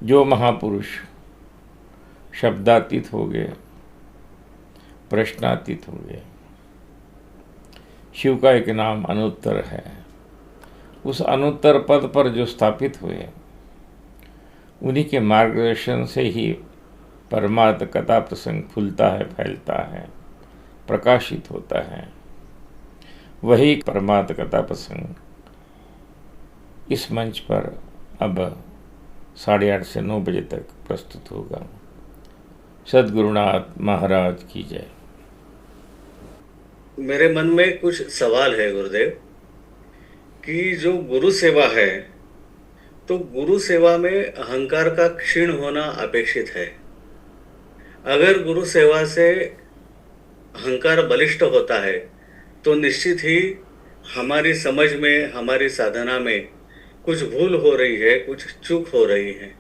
जो महापुरुष शब्दातीत हो गए, प्रश्नातीत हो गए, शिव का एक नाम अनुत्तर है, उस अनुत्तर पद पर जो स्थापित हुए, उन्हीं के मार्गदर्शन से ही परमार्थ कथा प्रसंग फूलता है, फैलता है, प्रकाशित होता है। वही परमार्थ कथा प्रसंग इस मंच पर अब 8:30 से 9 बजे तक प्रस्तुत होगा। सद्गुरुनाथ महाराज की जय। मेरे मन में कुछ सवाल है गुरुदेव कि जो गुरु सेवा है, तो गुरु सेवा में अहंकार का क्षीण होना अपेक्षित है। अगर गुरु सेवा से अहंकार बलिष्ठ होता है तो निश्चित ही हमारी समझ में, हमारी साधना में कुछ भूल हो रही है, कुछ चूक हो रही है,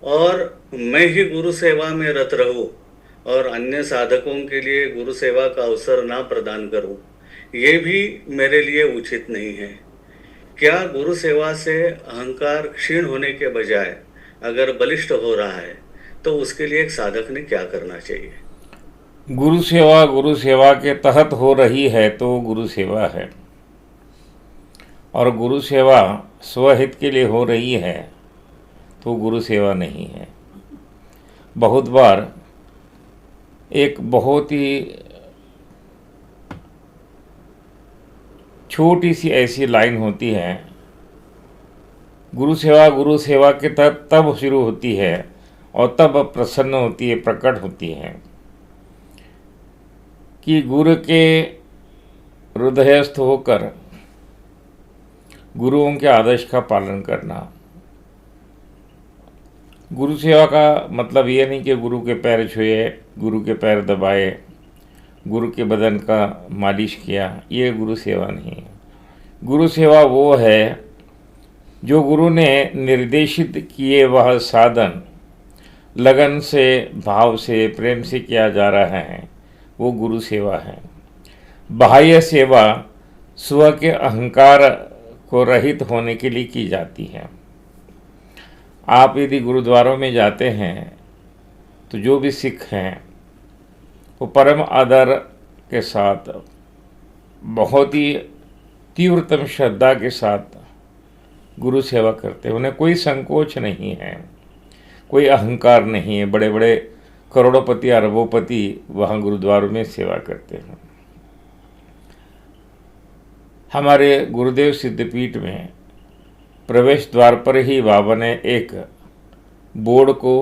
और मैं ही गुरु सेवा में रत रहूं और अन्य साधकों के लिए गुरु सेवा का अवसर ना प्रदान करूं, ये भी मेरे लिए उचित नहीं है। क्या गुरु सेवा से अहंकार क्षीण होने के बजाय अगर बलिष्ठ हो रहा है तो उसके लिए एक साधक ने क्या करना चाहिए? गुरु सेवा के तहत हो रही है तो गुरु सेवा है, और गुरु सेवा स्वहित के लिए हो रही है तो गुरु सेवा नहीं है। बहुत बार एक बहुत ही छोटी सी ऐसी लाइन होती है, गुरु सेवा के तहत तब शुरू होती है और तब प्रसन्न होती है, प्रकट होती है कि गुरु के हृदयस्थ होकर गुरुओं के आदेश का पालन करना। गुरु सेवा का मतलब ये नहीं कि गुरु के पैर छुए, गुरु के पैर दबाए, गुरु के बदन का मालिश किया, ये गुरु सेवा नहीं है। गुरु सेवा वो है जो गुरु ने निर्देशित किए वह साधन लगन से, भाव से, प्रेम से किया जा रहा है, वो गुरु सेवा है। बाह्य सेवा स्व के अहंकार को रहित होने के लिए की जाती है। आप यदि गुरुद्वारों में जाते हैं तो जो भी सिख हैं वो परम आदर के साथ, बहुत ही तीव्रतम श्रद्धा के साथ गुरु सेवा करते हैं। उन्हें कोई संकोच नहीं है, कोई अहंकार नहीं है। बड़े बड़े करोड़पति, अरबोपति वहाँ गुरुद्वारों में सेवा करते हैं। हमारे गुरुदेव सिद्धपीठ में प्रवेश द्वार पर ही बाबा ने एक बोर्ड को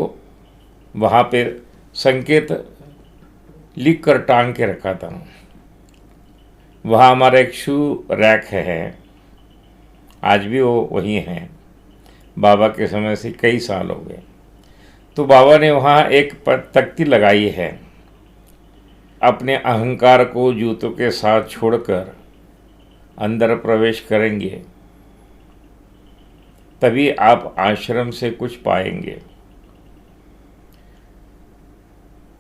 वहाँ पे संकेत लिख कर टांग के रखा था। वहाँ हमारा एक शू रैक है, आज भी वो वहीं है। बाबा के समय से कई साल हो गए। तो बाबा ने वहाँ एक तख्ती लगाई है, अपने अहंकार को जूतों के साथ छोड़कर अंदर प्रवेश करेंगे तभी आप आश्रम से कुछ पाएंगे।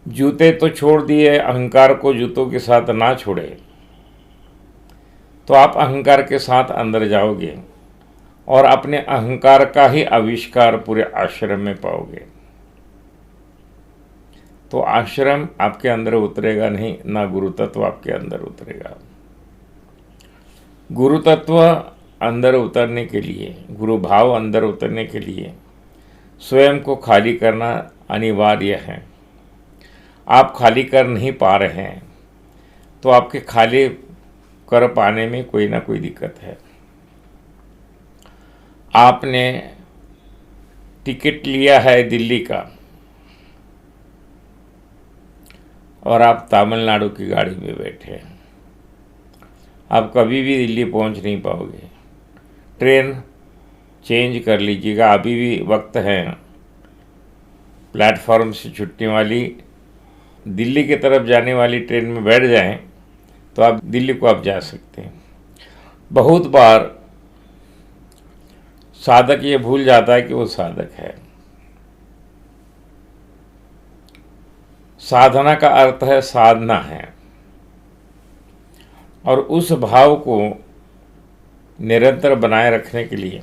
जूते तो छोड़ दिए, अहंकार को जूतों के साथ ना छोड़े तो आप अहंकार के साथ अंदर जाओगे और अपने अहंकार का ही आविष्कार पूरे आश्रम में पाओगे। तो आश्रम आपके अंदर उतरेगा नहीं, ना गुरु तत्व आपके अंदर उतरेगा। गुरु तत्व अंदर उतरने के लिए, गुरु भाव अंदर उतरने के लिए स्वयं को खाली करना अनिवार्य है। आप खाली कर नहीं पा रहे हैं तो आपके खाली कर पाने में कोई ना कोई दिक्कत है। आपने टिकट लिया है दिल्ली का और आप तमिलनाडु की गाड़ी में बैठे हैं, आप कभी भी दिल्ली पहुंच नहीं पाओगे। ट्रेन चेंज कर लीजिएगा, अभी भी वक्त है। प्लेटफॉर्म से छुट्टी वाली दिल्ली की तरफ जाने वाली ट्रेन में बैठ जाएं तो आप दिल्ली को आप जा सकते हैं। बहुत बार साधक ये भूल जाता है कि वो साधक है। साधना का अर्थ है साधना है, और उस भाव को निरंतर बनाए रखने के लिए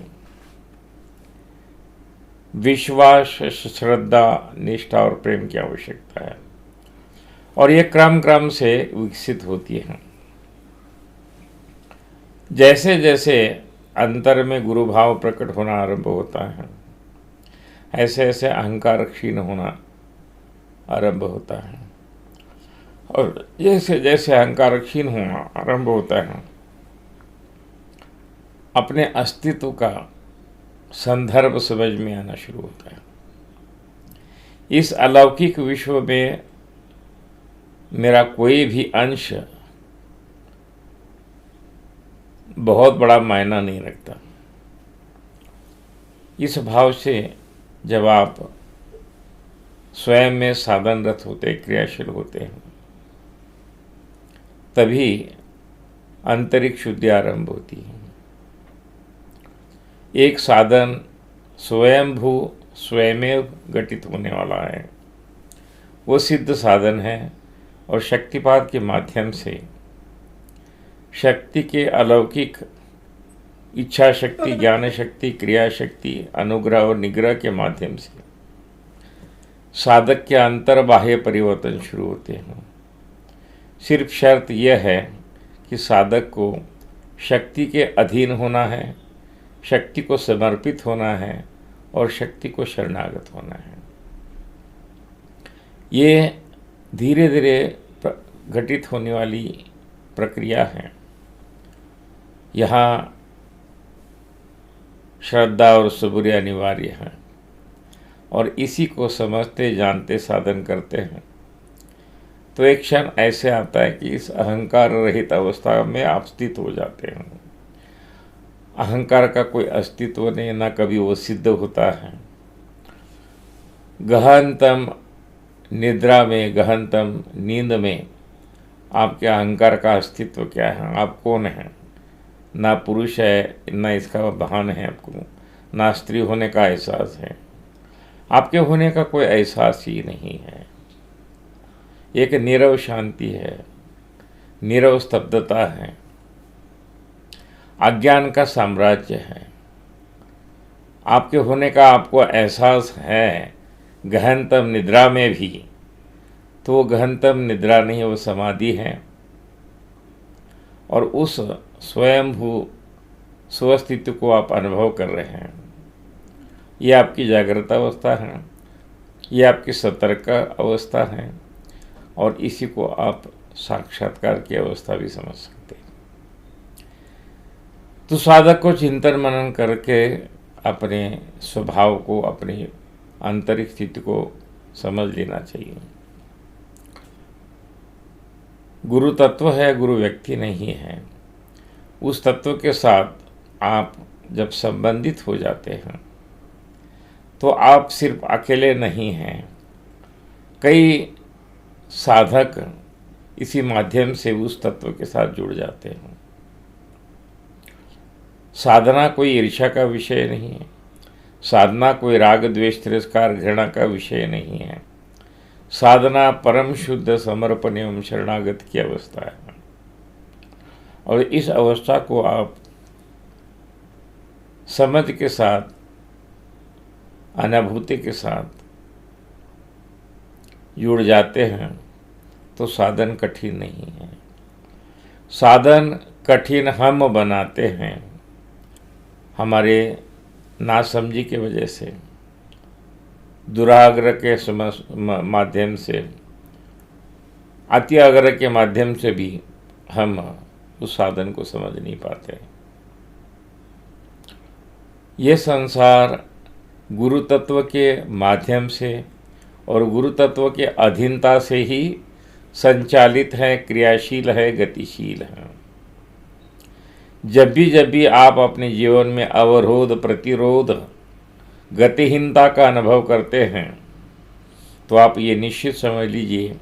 विश्वास, श्रद्धा, निष्ठा और प्रेम की आवश्यकता है, और ये क्रम क्रम से विकसित होती है। जैसे जैसे अंतर में गुरु भाव प्रकट होना आरंभ होता है, ऐसे ऐसे अहंकार क्षीण होना आरंभ होता है, और जैसे जैसे अहंकार क्षीण होना आरंभ होता है, अपने अस्तित्व का संदर्भ समझ में आना शुरू होता है। इस अलौकिक विश्व में मेरा कोई भी अंश बहुत बड़ा मायना नहीं रखता। इस भाव से जब आप स्वयं में साधनरत होते, क्रियाशील होते हैं, तभी आंतरिक शुद्धि आरंभ होती है। एक साधन स्वयंभू स्वयमेव घटित होने वाला है, वो सिद्ध साधन है, और शक्तिपात के माध्यम से शक्ति के अलौकिक इच्छा शक्ति, ज्ञान शक्ति, क्रिया शक्ति, अनुग्रह और निग्रह के माध्यम से साधक के अंतर बाह्य परिवर्तन शुरू होते हैं। सिर्फ शर्त यह है कि साधक को शक्ति के अधीन होना है, शक्ति को समर्पित होना है, और शक्ति को शरणागत होना है। ये धीरे धीरे घटित होने वाली प्रक्रिया है। यहाँ श्रद्धा और सबूरी अनिवार्य है, और इसी को समझते जानते साधन करते हैं तो एक क्षण ऐसे आता है कि इस अहंकार रहित अवस्था में आप स्थित हो जाते हैं। अहंकार का कोई अस्तित्व नहीं, ना कभी वो सिद्ध होता है। गहनतम निद्रा में, गहनतम नींद में आपके अहंकार का अस्तित्व क्या है, आप कौन हैं? ना पुरुष है, ना इसका भान है आपको, ना स्त्री होने का एहसास है, आपके होने का कोई एहसास ही नहीं है। एक नीरव शांति है, नीरव स्तब्धता है, अज्ञान का साम्राज्य है। आपके होने का आपको एहसास है गहनतम निद्रा में भी, तो वो गहनतम निद्रा नहीं, वो समाधि है, और उस स्वयंभू स्वस्थिति को आप अनुभव कर रहे हैं। ये आपकी जागृत अवस्था है, ये आपकी सतर्क अवस्था है, और इसी को आप साक्षात्कार की अवस्था भी समझ सकते हैं। तो साधक को चिंतन मनन करके अपने स्वभाव को, अपनी आंतरिक स्थिति को समझ लेना चाहिए। गुरु तत्व है, गुरु व्यक्ति नहीं है। उस तत्व के साथ आप जब संबंधित हो जाते हैं तो आप सिर्फ अकेले नहीं हैं, कई साधक इसी माध्यम से उस तत्व के साथ जुड़ जाते हैं। साधना कोई ईर्ष्या का विषय नहीं है, साधना कोई राग द्वेष तिरस्कार घृणा का विषय नहीं है। साधना परम शुद्ध समर्पण एवं शरणागत की अवस्था है, और इस अवस्था को आप समझ के साथ, अनुभूति के साथ जुड़ जाते हैं तो साधन कठिन नहीं है। साधन कठिन हम बनाते हैं हमारे नासमझी की वजह से, दुराग्रह के माध्यम से, अति आग्रह के माध्यम से भी हम उस साधन को समझ नहीं पाते। ये संसार गुरु तत्व के माध्यम से और गुरु तत्व के अधीनता से ही संचालित है, क्रियाशील है, गतिशील है। जब भी आप अपने जीवन में अवरोध, प्रतिरोध, गतिहीनता का अनुभव करते हैं तो आप ये निश्चित समझ लीजिए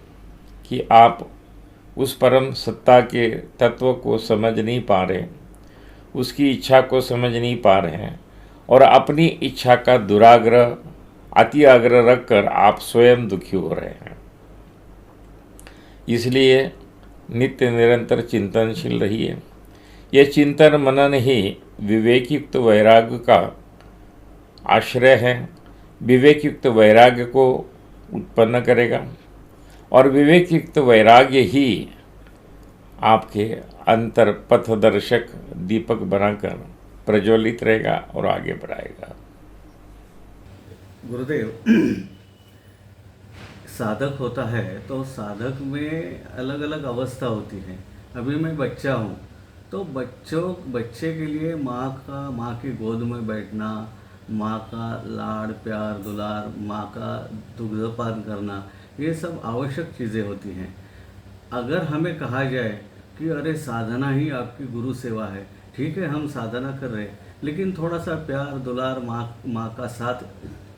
कि आप उस परम सत्ता के तत्व को समझ नहीं पा रहे, उसकी इच्छा को समझ नहीं पा रहे हैं, और अपनी इच्छा का दुराग्रह, अति आग्रह रखकर आप स्वयं दुखी हो रहे हैं। इसलिए नित्य निरंतर चिंतनशील रहिए। यह चिंतन मनन ही विवेकयुक्त वैराग्य का आश्रय है। विवेक युक्त वैराग्य को उत्पन्न करेगा और विवेक युक्त वैराग्य ही आपके अंतर पथदर्शक दीपक बनाकर प्रज्वलित रहेगा और आगे बढ़ाएगा। गुरुदेव, साधक होता है तो साधक में अलग अलग अवस्था होती है। अभी मैं बच्चा हूँ तो बच्चे के लिए माँ की गोद में बैठना, माँ का लाड़ प्यार दुलार, माँ का दुग्धपान करना, ये सब आवश्यक चीज़ें होती हैं। अगर हमें कहा जाए कि अरे साधना ही आपकी गुरु सेवा है, ठीक है हम साधना कर रहे हैं, लेकिन थोड़ा सा प्यार दुलार माँ का साथ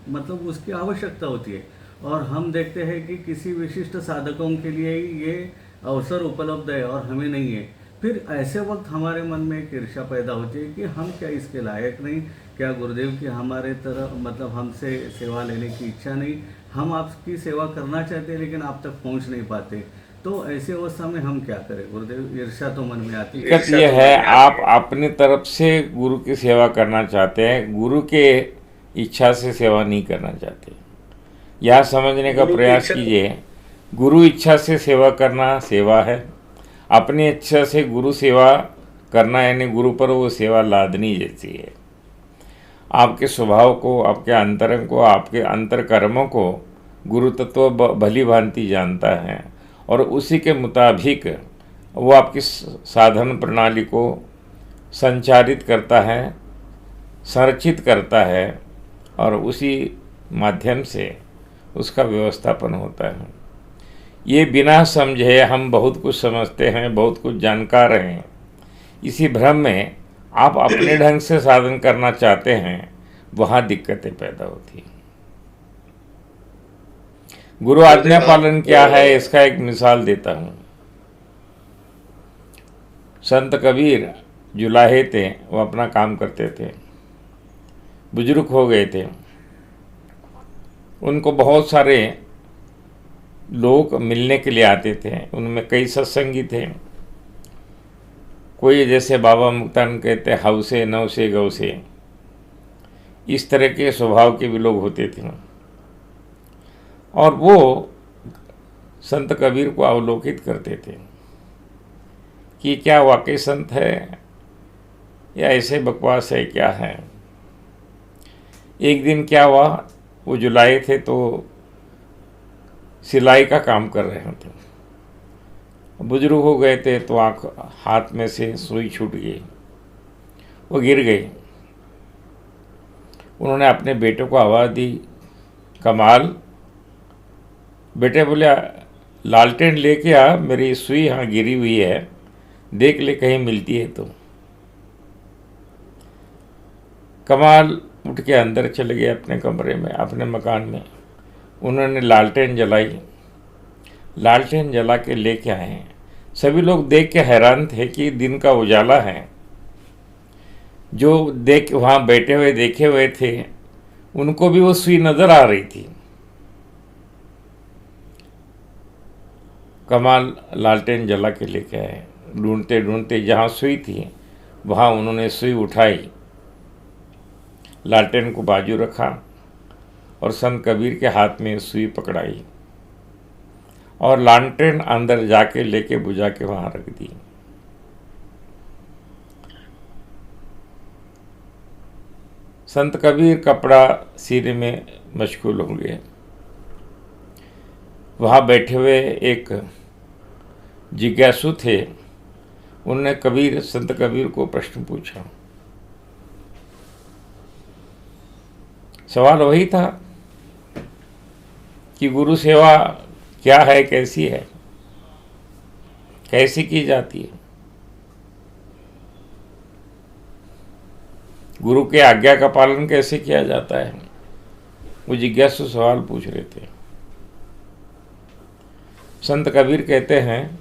मतलब उसकी आवश्यकता होती है। और हम देखते हैं कि किसी विशिष्ट साधकों के लिए ही ये अवसर उपलब्ध है और हमें नहीं है। फिर ऐसे वक्त हमारे मन में एक ईर्ष्या पैदा होती है कि हम क्या इसके लायक नहीं, क्या गुरुदेव की हमारे तरह मतलब हमसे सेवा लेने की इच्छा नहीं, हम आपकी सेवा करना चाहते हैं लेकिन आप तक पहुंच नहीं पाते। तो ऐसी अवस्था में हम क्या करें गुरुदेव? ईर्ष्या तो मन में आती है। दिक्कत यह है, आप अपनी तरफ से गुरु की सेवा करना चाहते हैं, गुरु के इच्छा से सेवा नहीं करना चाहते। यह समझने का प्रयास कीजिए, गुरु इच्छा से सेवा करना सेवा है, अपनी इच्छा से गुरु सेवा करना यानी गुरु पर वो सेवा लादनी जैसी है। आपके स्वभाव को, आपके अंतरंग को, आपके अंतर कर्मों को गुरु तत्व भली भांति जानता है और उसी के मुताबिक वो आपकी साधन प्रणाली को संचारित करता है, संरचित करता है और उसी माध्यम से उसका व्यवस्थापन होता है। ये बिना समझे हम बहुत कुछ समझते हैं, बहुत कुछ जानकार हैं, इसी भ्रम में आप अपने ढंग से साधन करना चाहते हैं, वहाँ दिक्कतें पैदा होती हैं। गुरु आज्ञा पालन क्या है इसका एक मिसाल देता हूँ। संत कबीर जुलाहे थे, वो अपना काम करते थे, बुजुर्ग हो गए थे, उनको बहुत सारे लोग मिलने के लिए आते थे, उनमें कई सत्संगी थे। कोई जैसे बाबा मुक्तान कहते हौसे नौसे गौसे, इस तरह के स्वभाव के भी लोग होते थे और वो संत कबीर को अवलोकित करते थे कि क्या वाकई संत है या ऐसे बकवास है, क्या है। एक दिन क्या हुआ, वो जुलाए थे तो सिलाई का काम कर रहे थे, बुजुर्ग हो गए थे तो हाथ में से सुई छूट गई, वो गिर गई। उन्होंने अपने बेटे को आवाज़ दी, कमाल बेटे बोले लालटेन लेके आ, मेरी सुई यहाँ गिरी हुई है, देख ले कहीं मिलती है तो। कमाल उठ के अंदर चले गए अपने कमरे में, अपने मकान में। उन्होंने लालटेन जलाई, लालटेन जला के लेके आए। सभी लोग देख के हैरान थे कि दिन का उजाला है। जो वहाँ बैठे हुए देखे हुए थे उनको भी वो सुई नजर आ रही थी। कमाल लालटेन जला के लेके आए, ढूंढते ढूंढते जहाँ सुई थी वहाँ उन्होंने सुई उठाई, लालटेन को बाजू रखा और संत कबीर के हाथ में सुई पकड़ाई और लालटेन अंदर जाके लेके बुझा के वहाँ रख दी। संत कबीर कपड़ा सीने में मशगूल हो गए। वहाँ बैठे हुए एक जिज्ञासु थे, उन्होंने संत कबीर को प्रश्न पूछा। सवाल वही था कि गुरु सेवा क्या है, कैसी है, कैसी की जाती है, गुरु के आज्ञा का पालन कैसे किया जाता है। वो जिज्ञासु सवाल पूछ रहे थे। संत कबीर कहते हैं,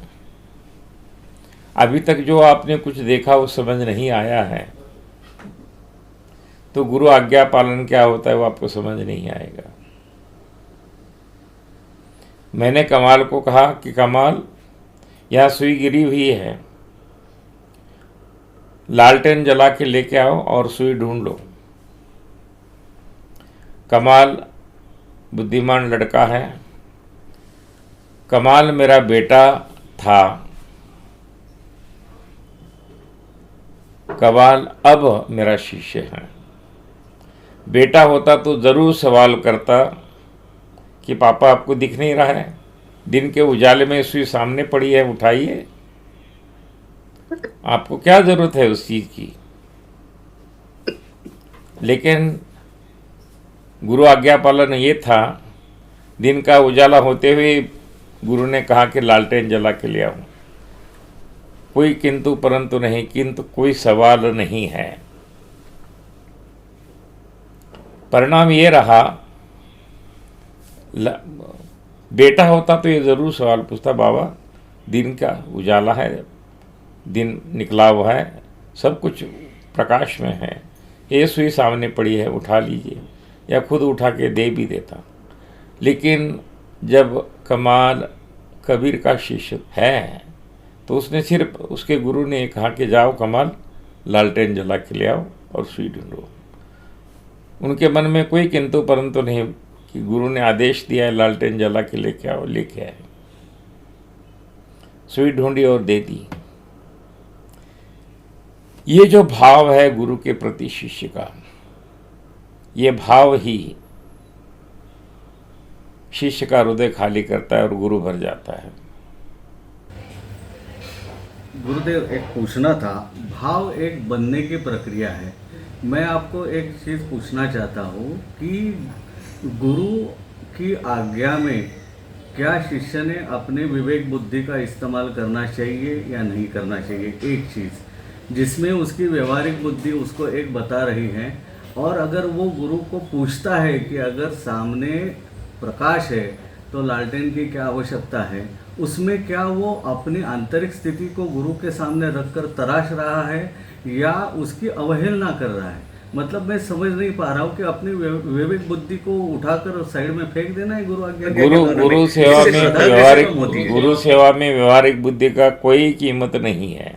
अभी तक जो आपने कुछ देखा वो समझ नहीं आया है, तो गुरु आज्ञा पालन क्या होता है वो आपको समझ नहीं आएगा। मैंने कमाल को कहा कि कमाल, यहाँ सुई गिरी हुई है, लालटेन जला के लेके आओ और सुई ढूंढ लो। कमाल बुद्धिमान लड़का है, कमाल मेरा बेटा था, कमाल अब मेरा शिष्य है। बेटा होता तो ज़रूर सवाल करता कि पापा आपको दिख नहीं रहा है, दिन के उजाले में सुई सामने पड़ी है, उठाइए, आपको क्या ज़रूरत है उस चीज़ की। लेकिन गुरु आज्ञा पालन ये था, दिन का उजाला होते हुए गुरु ने कहा कि लालटेन जला के ले आओ। कोई किंतु परंतु नहीं, किंतु कोई सवाल नहीं है। परिणाम ये रहा, बेटा होता तो ये ज़रूर सवाल पूछता, बाबा दिन का उजाला है, दिन निकला हुआ है, सब कुछ प्रकाश में है, ये सुई सामने पड़ी है, उठा लीजिए, या खुद उठा के दे भी देता। लेकिन जब कमाल कबीर का शिष्य है तो उसने सिर्फ, उसके गुरु ने कहा कि जाओ कमाल लालटेन जला के ले आओ और सुई ढूंढो। उनके मन में कोई किंतु परंतु नहीं कि गुरु ने आदेश दिया है लालटेन जला के लेके आओ, लेके आए, सुई ढूंढी और दे दी। ये जो भाव है गुरु के प्रति शिष्य का, ये भाव ही शिष्य का हृदय खाली करता है और गुरु भर जाता है। गुरुदेव, एक पूछना था, भाव एक बनने की प्रक्रिया है। मैं आपको एक चीज़ पूछना चाहता हूँ कि गुरु की आज्ञा में क्या शिष्य ने अपने विवेक बुद्धि का इस्तेमाल करना चाहिए या नहीं करना चाहिए, एक चीज़ जिसमें उसकी व्यवहारिक बुद्धि उसको एक बता रही है। और अगर वो गुरु को पूछता है कि अगर सामने प्रकाश है तो लालटेन की क्या आवश्यकता है, उसमें क्या वो अपनी आंतरिक स्थिति को गुरु के सामने रखकर तराश रहा है या उसकी अवहेलना कर रहा है। मतलब मैं समझ नहीं पा रहा हूँ कि अपनी विवेक बुद्धि को उठाकर साइड में फेंक देना है गुरु आज्ञा। गुरु सेवा में व्यवहारिक बुद्धि का कोई कीमत नहीं है,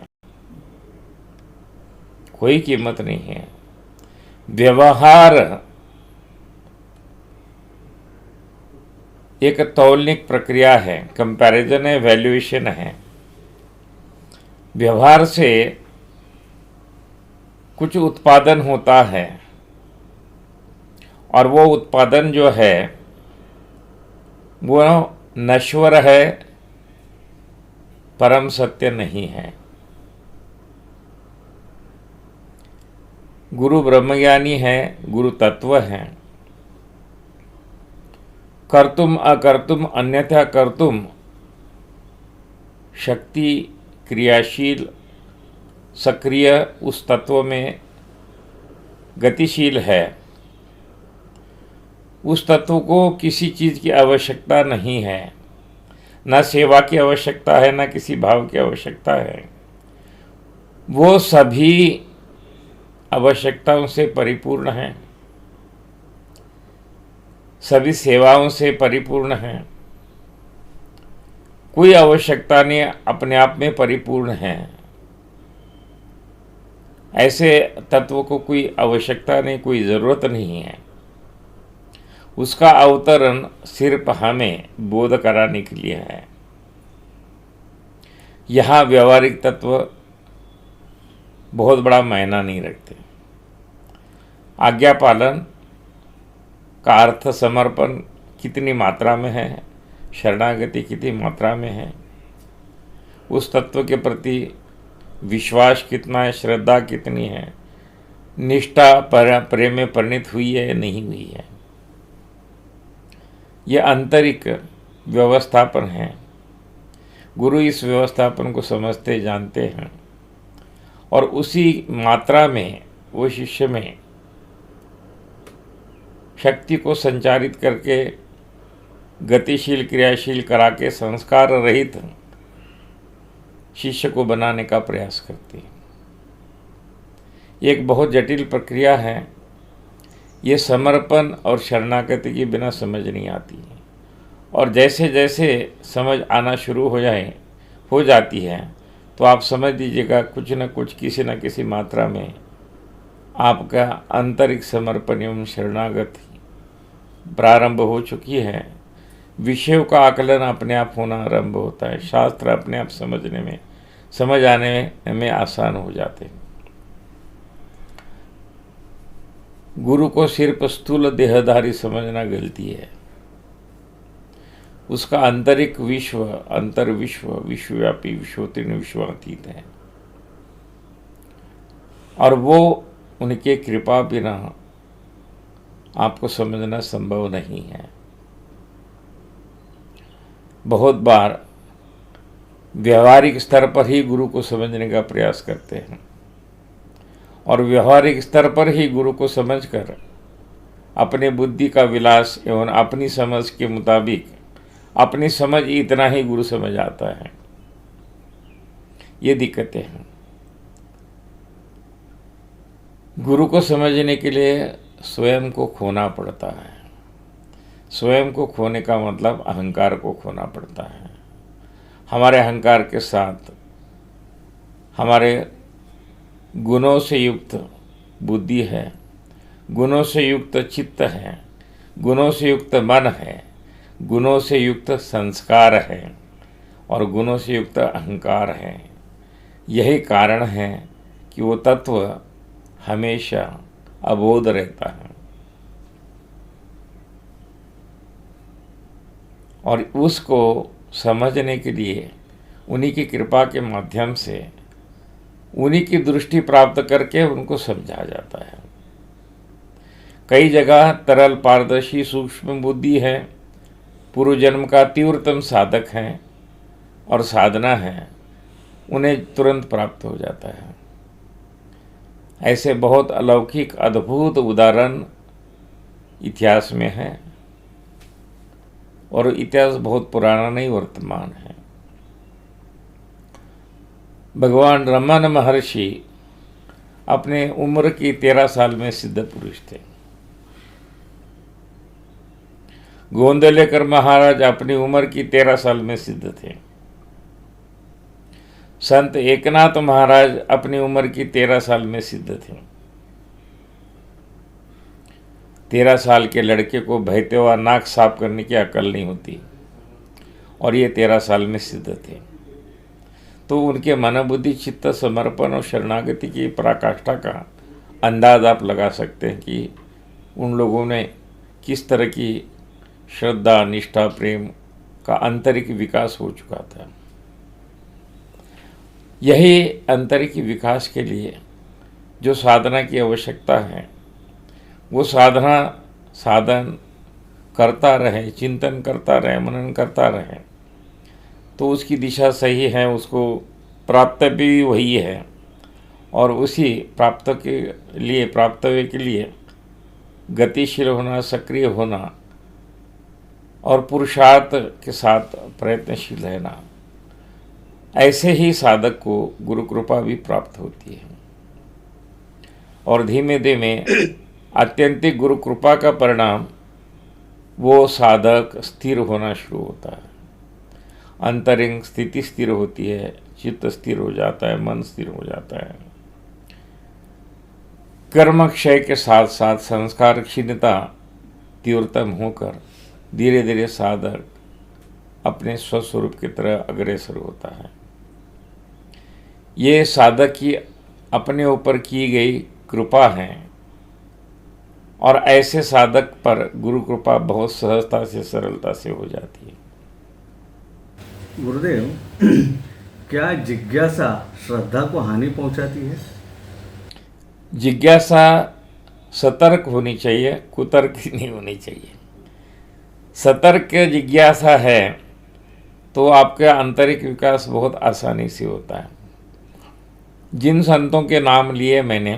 कोई कीमत नहीं है। व्यवहार एक तौलनिक प्रक्रिया है, कंपैरिजन है, वैल्यूएशन है। व्यवहार से कुछ उत्पादन होता है और वो उत्पादन जो है वो नश्वर है, परम सत्य नहीं है। गुरु ब्रह्मज्ञानी है, गुरु तत्व है। कर्तुम अकर्तुम अन्यथा कर्तुम शक्ति क्रियाशील सक्रिय उस तत्व में गतिशील है। उस तत्व को किसी चीज़ की आवश्यकता नहीं है, न सेवा की आवश्यकता है, न किसी भाव की आवश्यकता है। वो सभी आवश्यकताओं से परिपूर्ण है, सभी सेवाओं से परिपूर्ण है। कोई आवश्यकता नहीं, अपने आप में परिपूर्ण है। ऐसे तत्व को कोई आवश्यकता नहीं, कोई ज़रूरत नहीं है। उसका अवतरण सिर्फ हमें बोध कराने के लिए है। यहाँ व्यवहारिक तत्व बहुत बड़ा मायना नहीं रखते। आज्ञा पालन का अर्थ समर्पण कितनी मात्रा में है, शरणागति कितनी मात्रा में है, उस तत्व के प्रति विश्वास कितना है, श्रद्धा कितनी है, निष्ठा प्रेम में परिणित हुई है या नहीं हुई है, यह आंतरिक व्यवस्थापन है। गुरु इस व्यवस्थापन को समझते जानते हैं और उसी मात्रा में वो शिष्य में शक्ति को संचारित करके गतिशील क्रियाशील करा के संस्कार रहित शिष्य को बनाने का प्रयास करते हैं। ये एक बहुत जटिल प्रक्रिया है। ये समर्पण और शरणागति के बिना समझ नहीं आती है। और जैसे जैसे समझ आना शुरू हो जाती है तो आप समझ लीजिएगा कुछ न कुछ किसी न किसी मात्रा में आपका आंतरिक समर्पण एवं शरणागति प्रारंभ हो चुकी है, विषयों का आकलन अपने आप होना आरंभ होता है, शास्त्र अपने आप समझ आने में आसान हो जाते हैं। गुरु को सिर्फ स्थूल देहधारी समझना गलती है। उसका आंतरिक विश्व, अंतर्विश्व, विश्वव्यापी, विश्वोत्तीर्ण, विश्वातीत है, और वो उनके कृपा बिना आपको समझना संभव नहीं है। बहुत बार व्यवहारिक स्तर पर ही गुरु को समझने का प्रयास करते हैं, और व्यवहारिक स्तर पर ही गुरु को समझकर अपने बुद्धि का विलास एवं अपनी समझ के मुताबिक, अपनी समझ इतना ही गुरु समझ आता है। ये दिक्कतें हैं। गुरु को समझने के लिए स्वयं को खोना पड़ता है। स्वयं को खोने का मतलब अहंकार को खोना पड़ता है। हमारे अहंकार के साथ हमारे गुणों से युक्त बुद्धि है, गुणों से युक्त चित्त है, गुणों से युक्त मन है, गुणों से युक्त संस्कार है, और गुणों से युक्त अहंकार है। यही कारण है कि वो तत्व हमेशा अबोध रहता है, और उसको समझने के लिए उन्हीं की कृपा के माध्यम से, उन्हीं की दृष्टि प्राप्त करके उनको समझा जाता है। कई जगह तरल, पारदर्शी, सूक्ष्म बुद्धि है, पूर्व जन्म का तीव्रतम साधक है और साधना है, उन्हें तुरंत प्राप्त हो जाता है। ऐसे बहुत अलौकिक, अद्भुत उदाहरण इतिहास में है, और इतिहास बहुत पुराना नहीं, वर्तमान है। भगवान रमन महर्षि अपने उम्र की 13 साल में सिद्ध पुरुष थे। गोंदलेकर महाराज अपनी उम्र की 13 साल में सिद्ध थे। संत एकनाथ महाराज अपनी उम्र की 13 साल में सिद्ध थे। 13 साल के लड़के को बहते हुआ नाक साफ करने की अकल नहीं होती, और ये 13 साल में सिद्ध थे। तो उनके मनोबुद्धि, चित्त, समर्पण और शरणागति की पराकाष्ठा का अंदाज आप लगा सकते हैं कि उन लोगों ने किस तरह की श्रद्धा, निष्ठा, प्रेम का आंतरिक विकास हो चुका था। यही आंतरिक विकास के लिए जो साधना की आवश्यकता है, वो साधन करता रहे, चिंतन करता रहे, मनन करता रहे, तो उसकी दिशा सही है, उसको प्राप्त भी वही है, और उसी प्राप्तव्य के लिए गतिशील होना, सक्रिय होना और पुरुषार्थ के साथ प्रयत्नशील रहना, ऐसे ही साधक को गुरु कृपा भी प्राप्त होती है। और धीमे धीमे आत्यंतिक गुरु कृपा का परिणाम वो साधक स्थिर होना शुरू होता है। अंतरिंग स्थिति स्थिर होती है, चित्त स्थिर हो जाता है, मन स्थिर हो जाता है। कर्म क्षय के साथ साथ संस्कार क्षीणता तीव्रतम होकर धीरे धीरे साधक अपने स्वस्वरूप की तरह अग्रसर होता है। ये साधक की अपने ऊपर की गई कृपा है, और ऐसे साधक पर गुरु कृपा बहुत सहजता से, सरलता से हो जाती है। गुरुदेव, क्या जिज्ञासा श्रद्धा को हानि पहुंचाती है? जिज्ञासा सतर्क होनी चाहिए, कुतर्क नहीं होनी चाहिए। सतर्क जिज्ञासा है तो आपका आंतरिक विकास बहुत आसानी से होता है। जिन संतों के नाम लिए मैंने,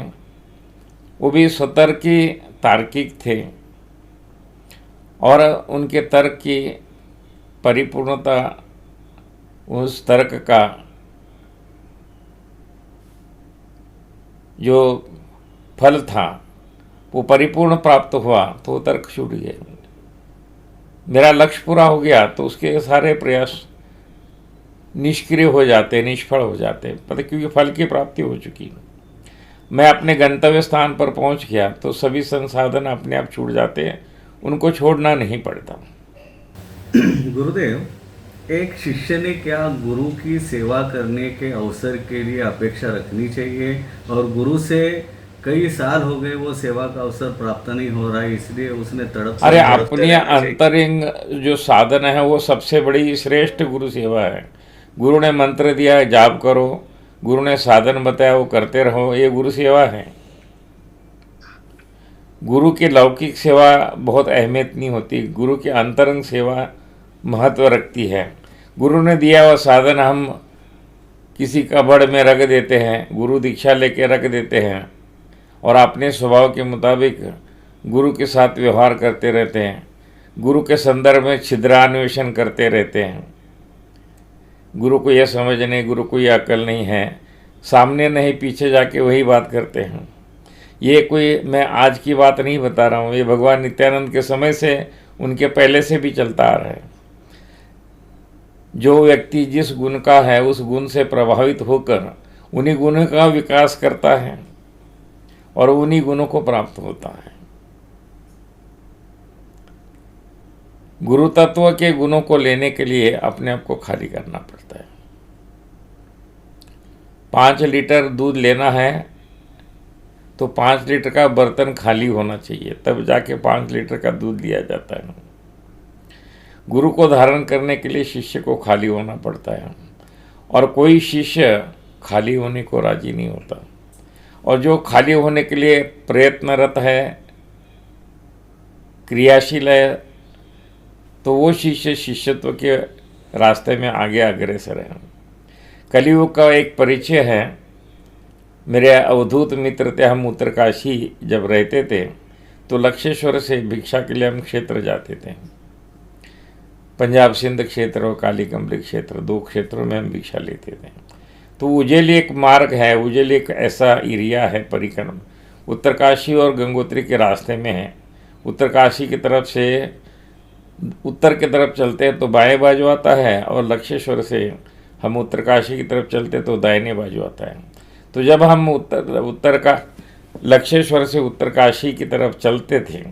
वो भी सतर्की, तार्किक थे, और उनके तर्क की परिपूर्णता, उस तर्क का जो फल था वो परिपूर्ण प्राप्त हुआ, तो तर्क छूट गए। मेरा लक्ष्य पूरा हो गया तो उसके सारे प्रयास निष्क्रिय हो जाते, निष्फल हो जाते, पता, क्योंकि फल की प्राप्ति हो चुकी। मैं अपने गंतव्य स्थान पर पहुंच गया तो सभी संसाधन अपने आप छूट जाते हैं, उनको छोड़ना नहीं पड़ता। गुरुदेव, एक शिष्य ने क्या गुरु की सेवा करने के अवसर के लिए अपेक्षा रखनी चाहिए, और गुरु से कई साल हो गए वो सेवा का अवसर प्राप्त नहीं हो रहा है, इसलिए उसने अरे तड़पते अपनी रहना चाहिए। अंतरिंग जो साधन है वो सबसे बड़ी श्रेष्ठ गुरु सेवा है। गुरु ने मंत्र दिया है जाप करो, गुरु ने साधन बताया वो करते रहो, ये गुरु सेवा है। गुरु की लौकिक सेवा बहुत अहमियत नहीं होती, गुरु की अंतरंग सेवा महत्व रखती है। गुरु ने दिया हुआ साधन हम किसी कबड़ में रख देते हैं, गुरु दीक्षा लेके रख देते हैं और अपने स्वभाव के मुताबिक गुरु के साथ व्यवहार करते रहते हैं, गुरु के संदर्भ में छिद्रान्वेषण करते रहते हैं। गुरु को यह समझ नहीं, गुरु को यह अकल नहीं है, सामने नहीं पीछे जाके वही बात करते हैं। ये कोई मैं आज की बात नहीं बता रहा हूँ, ये भगवान नित्यानंद के समय से, उनके पहले से भी चलता आ रहा है। जो व्यक्ति जिस गुण का है उस गुण से प्रभावित होकर उन्हीं गुणों का विकास करता है और उन्हीं गुणों को प्राप्त होता है। गुरु तत्व के गुणों को लेने के लिए अपने आप को खाली करना पड़ता है। 5 लीटर दूध लेना है तो 5 लीटर का बर्तन खाली होना चाहिए, तब जाके 5 लीटर का दूध दिया जाता है। गुरु को धारण करने के लिए शिष्य को खाली होना पड़ता है और कोई शिष्य खाली होने को राजी नहीं होता। और जो खाली होने के लिए प्रयत्नरत है, क्रियाशील है, तो वो शिष्य शिष्यत्व के रास्ते में आगे अग्रसर है। कलियुग का एक परिचय है। मेरे अवधूत मित्र थे, हम उत्तरकाशी जब रहते थे तो लक्षेश्वर से भिक्षा के लिए हम क्षेत्र जाते थे। पंजाब सिंध क्षेत्र और काली कंबली क्षेत्र, 2 क्षेत्रों में हम भिक्षा लेते थे। तो उजेली एक मार्ग है, उजेली एक ऐसा एरिया है परिक्रम, उत्तरकाशी और गंगोत्री के रास्ते में है। उत्तरकाशी की तरफ से उत्तर की तरफ चलते हैं तो बाएं बाजू आता है और लक्षेश्वर से हम उत्तरकाशी की तरफ चलते तो दाहिने बाजू आता है। तो जब हम उत्तर का लक्षेश्वर से उत्तरकाशी की तरफ चलते थे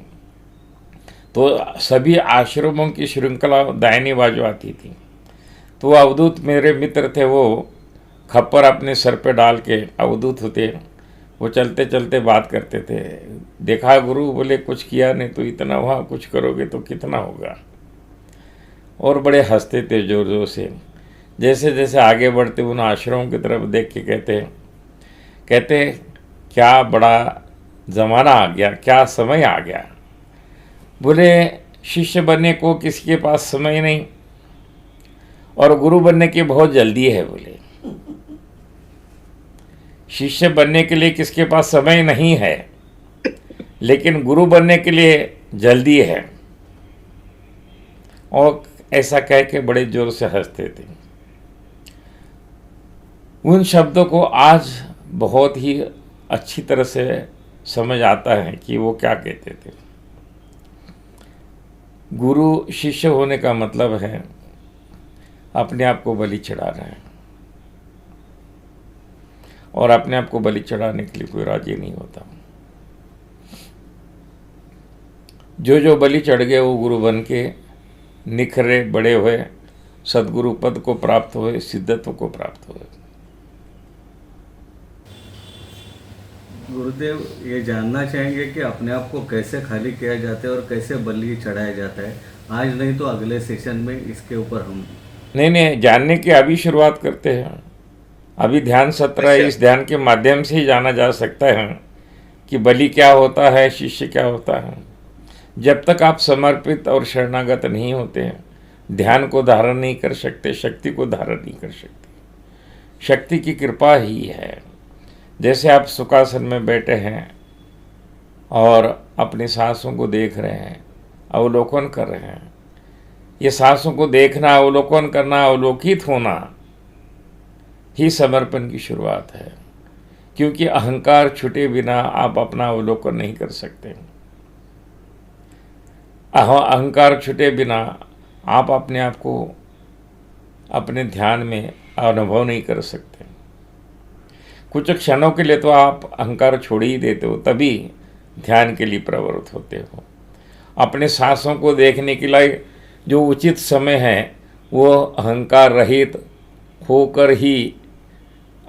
तो सभी आश्रमों की श्रृंखला दाहिनी बाजू आती थी। तो अवधूत मेरे मित्र थे, वो खप्पर अपने सर पे डाल के, अवधूत होते, वो चलते चलते बात करते थे। देखा गुरु, बोले कुछ किया नहीं तो इतना हुआ, कुछ करोगे तो कितना होगा। और बड़े हंसते थे जोर जोर से। जैसे जैसे आगे बढ़ते उन आश्रमों की तरफ देख के कहते क्या बड़ा ज़माना आ गया, क्या समय आ गया। बोले शिष्य बनने को किसी के पास समय नहीं और गुरु बनने की बहुत जल्दी है। बोले शिष्य बनने के लिए किसके पास समय नहीं है, लेकिन गुरु बनने के लिए जल्दी है। और ऐसा कह के बड़े जोर से हंसते थे। उन शब्दों को आज बहुत ही अच्छी तरह से समझ आता है कि वो क्या कहते थे। गुरु शिष्य होने का मतलब है अपने आप को बलि चढ़ा रहे हैं, और अपने आप को बलि चढ़ाने के लिए कोई राजी नहीं होता। जो बलि चढ़ गए वो गुरु बन के निखरे, बड़े हुए, सदगुरु पद को प्राप्त हुए, सिद्धत्व को प्राप्त हुए। गुरुदेव, ये जानना चाहेंगे कि अपने आप को कैसे खाली किया जाता है और कैसे बलि चढ़ाया जाता है। आज नहीं तो अगले सेशन में इसके ऊपर हम नहीं, जानने की अभी शुरुआत करते हैं। अभी ध्यान सत्र है, इस ध्यान के माध्यम से ही जाना जा सकता है कि बलि क्या होता है, शिष्य क्या होता है। जब तक आप समर्पित और शरणागत नहीं होते हैं, ध्यान को धारण नहीं कर सकते, शक्ति को धारण नहीं कर सकते। शक्ति की कृपा ही है। जैसे आप सुखासन में बैठे हैं और अपनी सांसों को देख रहे हैं, अवलोकन कर रहे हैं। ये सांसों को देखना, अवलोकन करना, अवलोकित होना ही समर्पण की शुरुआत है। क्योंकि अहंकार छूटे बिना आप अपना अवलोकन नहीं कर सकते। अहंकार छूटे बिना आप अपने आप को अपने ध्यान में अनुभव नहीं कर सकते। कुछ क्षणों के लिए तो आप अहंकार छोड़ ही देते हो, तभी ध्यान के लिए प्रवृत्त होते हो। अपने सांसों को देखने के लिए जो उचित समय है वो अहंकार रहित होकर ही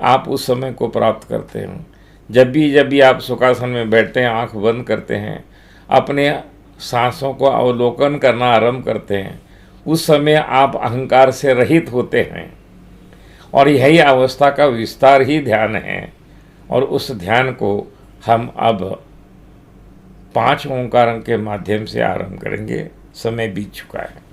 आप उस समय को प्राप्त करते हैं। जब भी आप सुखासन में बैठते हैं, आंख बंद करते हैं, अपने सांसों को अवलोकन करना आरंभ करते हैं, उस समय आप अहंकार से रहित होते हैं और यही अवस्था का विस्तार ही ध्यान है। और उस ध्यान को हम अब 5 ओंकारों के माध्यम से आरंभ करेंगे। समय बीत चुका है।